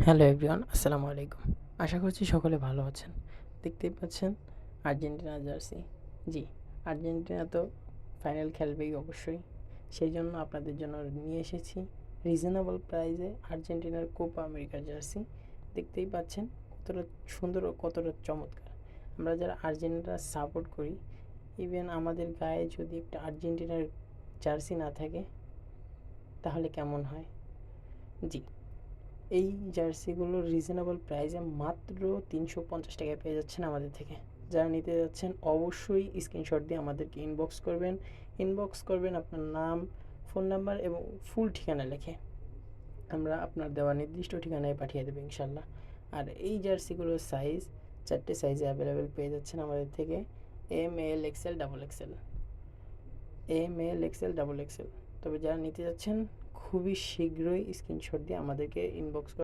Hello everyone, আসসালামু আলাইকুম। আশা করছি সকলে ভালো আছেন। দেখতেই পাচ্ছেন আর্জেন্টিনা জার্সি। জি, আর্জেন্টিনা তো ফাইনাল খেলবেই অবশ্যই। সেই জন্য আপনাদের জন্য নিয়ে এসেছি রিজনেবল প্রাইসে আর্জেন্টিনার কোপা আমেরিকার জার্সি। দেখতেই পাচ্ছেন কতটা সুন্দর ও কতটা চমৎকার। আমরা যারা আর্জেন্টিনা সাপোর্ট করি, ইভেন আমাদের গায়ে যদি একটা আর্জেন্টিনার জার্সি না থাকে তাহলে কেমন হয়? জি, এই জার্সিগুলো রিজনেবল প্রাইসে মাত্র 350 টাকায় পেয়ে যাচ্ছেন আমাদের থেকে। যারা নিতে যাচ্ছেন অবশ্যই স্ক্রিনশট দিয়ে আমাদেরকে ইনবক্স করবেন আপনার নাম, ফোন নাম্বার এবং ফুল ঠিকানা লিখে। আমরা আপনার দেওয়া নির্দিষ্ট ঠিকানায় পাঠিয়ে দেবো ইনশাল্লাহ। আর এই জার্সিগুলোর সাইজ 4টে সাইজে অ্যাভেলেবেল পেয়ে যাচ্ছেন আমাদের থেকে। M L XL double XL, double XL. তবে যারা নিতে যাচ্ছেন খুবই শীঘ্রই স্ক্রিনশট দিয়ে আমাদেরকে ইনবক্স